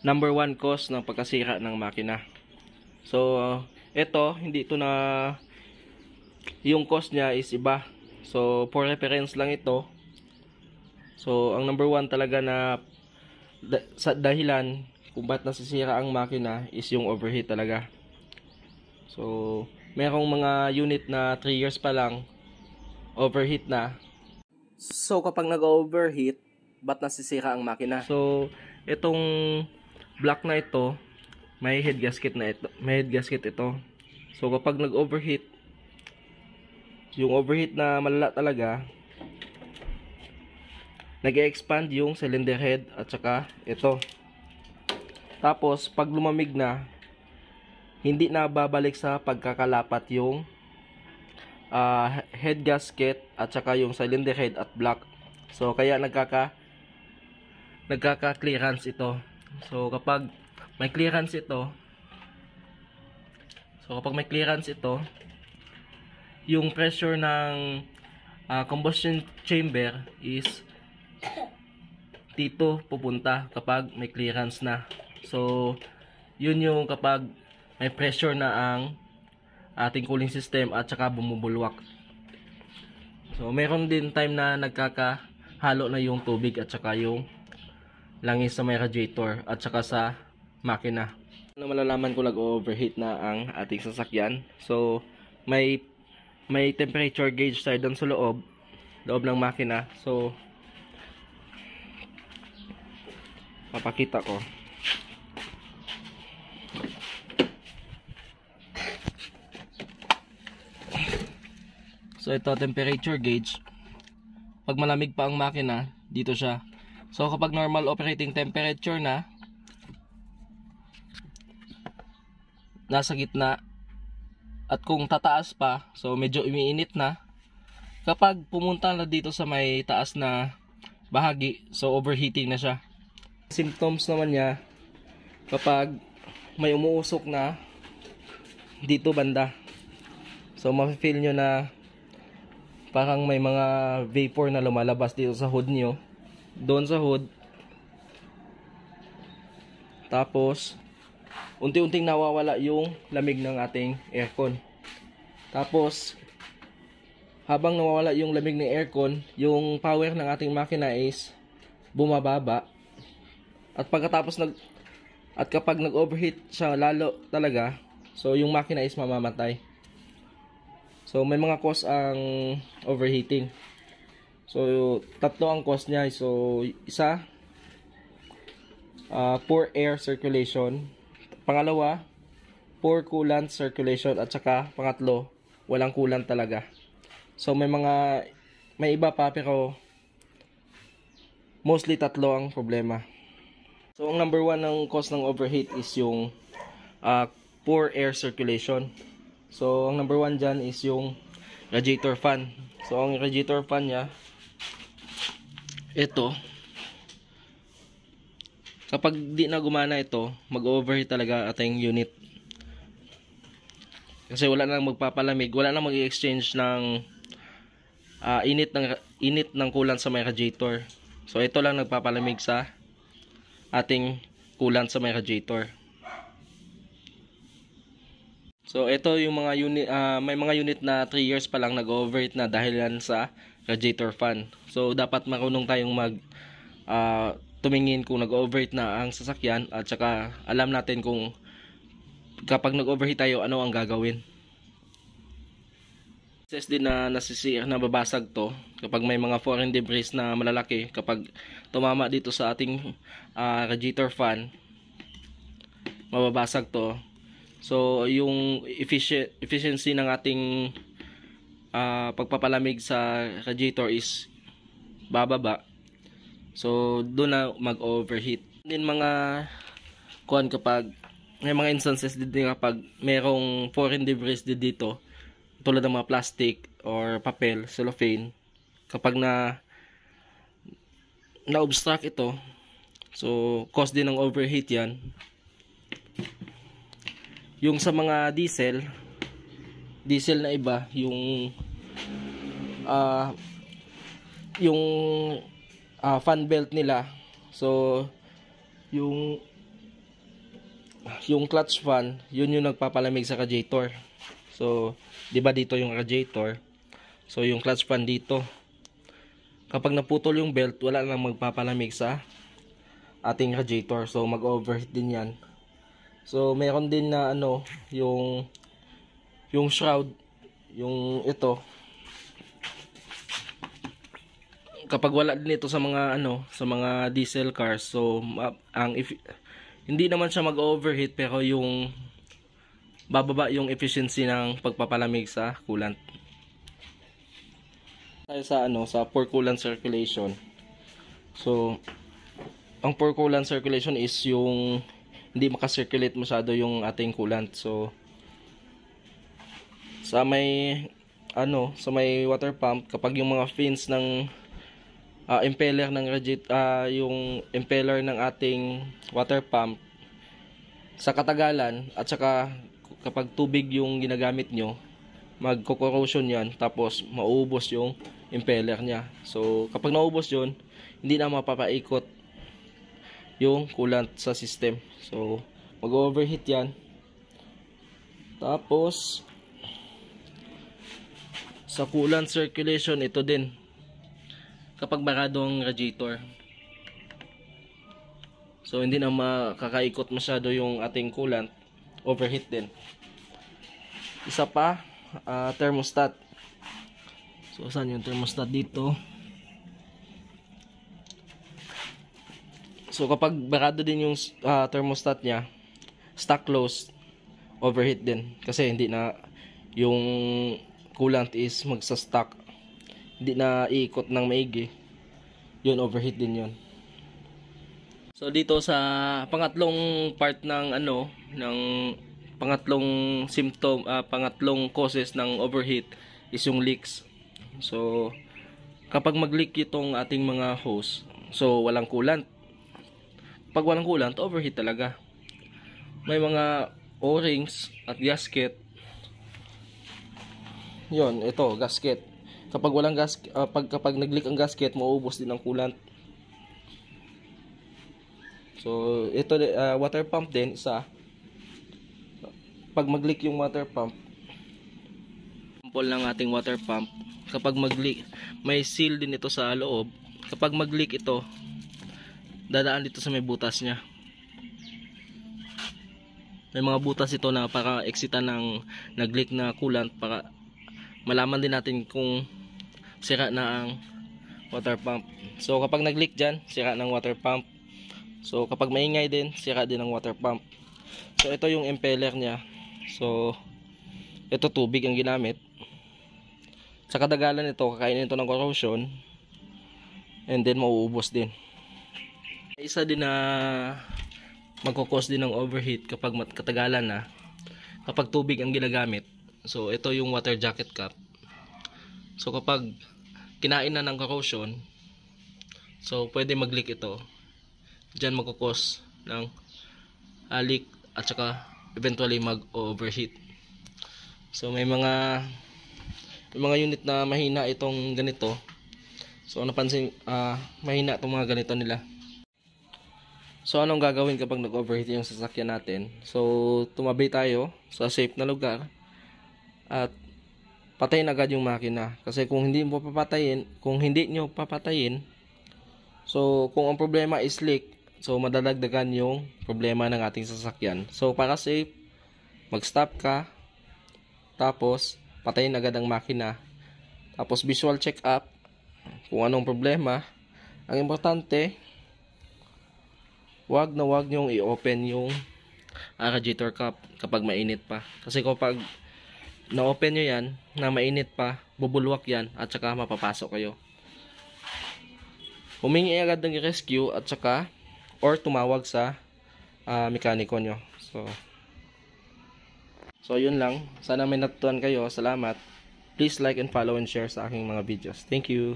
number one cause ng pagkasira ng makina. So ito, hindi ito na yung cause niya is iba. So for reference lang ito. So ang number one talaga na sa dahilan kung ba't nasisira ang makina is yung overheat talaga. So merong mga unit na 3 years pa lang overheat na. So kapag nag-overheat, ba't nasisira ang makina? So itong block na ito, may head gasket ito. So kapag nag-overheat, yung overheat na malala talaga, nag-expand yung cylinder head at saka ito. Tapos pag lumamig na, hindi na babalik sa pagkakalapat yung head gasket at saka yung cylinder head at block. So kaya nagkaka-clearance ito. So kapag may clearance ito, yung pressure ng combustion chamber is dito pupunta kapag may clearance na. So yun yung kapag may pressure na ang ating cooling system at saka bumubulwak. So meron din time na nagkakahalo na yung tubig at saka yung langis sa may radiator at saka sa makina. Ano malalaman ko nag-overheat na ang ating sasakyan? So may temperature gauge tayo doon sa loob ng makina. So papakita ko. So ito temperature gauge. Pag malamig pa ang makina, dito siya. So kapag normal operating temperature na, nasa gitna. At kung tataas pa, so medyo umiinit na. Kapag pumunta na dito sa may taas na bahagi, so overheating na siya. Symptoms naman niya, kapag may umuusok na dito banda. So ma-feel nyo na parang may mga vapor na lumalabas dito sa hood nyo. Doon sa hood. Tapos unti-unting nawawala yung lamig ng ating aircon. Tapos habang nawawala yung lamig ng aircon, yung power ng ating makina is bumababa. At kapag nag-overheat siya lalo talaga, so yung makina is mamamatay. So may mga cause ang overheating. So tatlo ang cause niya. So isa, poor air circulation. Pangalawa, poor coolant circulation. At saka pangatlo, walang coolant talaga. So may iba pa pero mostly tatlo ang problema. So ang number one ng cause ng overheat is yung poor air circulation. So ang number one dyan is yung radiator fan. So ang radiator fan nya, ito. Kapag di na gumana ito, mag-overheat talaga ating unit. Kasi wala nang magpapalamig, wala nang mag-exchange ng init ng coolant sa may radiator. So ito lang nagpapalamig sa ating coolant sa may radiator. So ito yung mga unit, may mga unit na 3 years pa lang nag-overheat na dahil yan sa radiator fan. So dapat marunong tayong tumingin kung nag-overheat na ang sasakyan at saka alam natin kung kapag nag-overheat tayo ano ang gagawin. SSD na nasisira, nababasag to kapag may mga foreign debris na malalaki, kapag tumama dito sa ating radiator fan, mababasag to. So yung efficiency ng ating pagpapalamig sa radiator is bababa. So doon na mag-overheat. Din mga kapag may mga instances din kapag merong foreign debris dito, tulad ng mga plastic or papel, cellophane, kapag na-obstruct ito, so cause din ng overheat yan. Yung sa mga diesel na iba, yung fan belt nila, so yung yung clutch fan, yun yung nagpapalamig sa radiator. So, 'di ba dito yung radiator? So, yung clutch fan dito. Kapag naputol yung belt, wala nang magpapalamig sa ating radiator. So, mag-overheat din 'yan. So, mayroon din na ano, yung shroud, yung ito. Kapag wala din ito sa mga ano, sa mga diesel cars, so hindi naman siya mag-overheat, pero yung bababa yung efficiency ng pagpapalamig sa coolant. Tayo sa ano, sa pore coolant circulation. So, ang pore coolant circulation is yung hindi makasirculate masyado yung ating coolant. So, sa may ano, sa may water pump, kapag yung mga fins ng impeller ng yung impeller ng ating water pump sa katagalan at saka kapag tubig yung ginagamit nyo, magko-corrosion yan, tapos mauubos yung impeller nya. So kapag naubos yun, hindi na mapapaikot yung coolant sa system. So mag-overheat yan. Tapos sa coolant circulation, ito din kapag barado ang radiator. So hindi na makakaikot masyado yung ating coolant, overheat din. Isa pa, thermostat. So saan yung thermostat dito? So kapag barado din yung thermostat nya, stock close, overheat din. Kasi hindi na yung coolant is magsa-stock, hindi na iikot ng maigi, yun, overheat din yun. So dito sa pangatlong part ng ano, ng pangatlong symptom, pangatlong causes ng overheat is yung leaks. So kapag mag-leak itong ating mga hose, so walang coolant. Pag walang coolant, overheat talaga. May mga O-rings at gasket. Yun, ito, gasket. Kapag walang kapag nag-leak ang gasket, mauubos din ang coolant. So, ito water pump din isa. Pag mag-leak yung water pump, sample ng ating water pump, kapag mag-leak, may seal din ito sa loob. Kapag mag-leak ito, dadaan dito sa may butas niya. May mga butas ito na para exitan ng nag-leak na coolant, para malaman din natin kung sira na ang water pump. So kapag nag-leak dyan, sira ng water pump. So kapag maingay din, sira din ang water pump. So ito yung impeller nya. So ito, tubig ang ginamit. Sa kadagalan ito, kakainin ito ng corrosion, and then mauubos din. Isa din na magkukos din ng overheat kapag katagalan na, kapag tubig ang ginagamit. So ito yung water jacket cap. So kapag kinain na ng corrosion, so pwede mag-leak ito. Diyan magkukos ng leak at saka eventually mag-overheat. So may mga unit na mahina itong ganito. So napansin, mahina itong mga ganito nila. So anong gagawin kapag nag-overheat yung sasakyan natin? So tumabi tayo sa safe na lugar at patayin agad yung makina. Kasi kung hindi nyo papatayin, so kung ang problema is leak, so madadagdagan yung problema ng ating sasakyan. So para safe, mag-stop ka, tapos patayin agad ang makina, tapos visual check up kung anong problema. Ang importante, wag nyong i-open yung radiator cap kapag mainit pa. Kasi kapag na-open nyo yan, na mainit pa, bubulwak yan at saka mapapasok kayo. Humingi agad ng rescue at saka or tumawag sa mekaniko nyo. So yun lang. Sana may natutunan kayo. Salamat. Please like and follow and share sa aking mga videos. Thank you.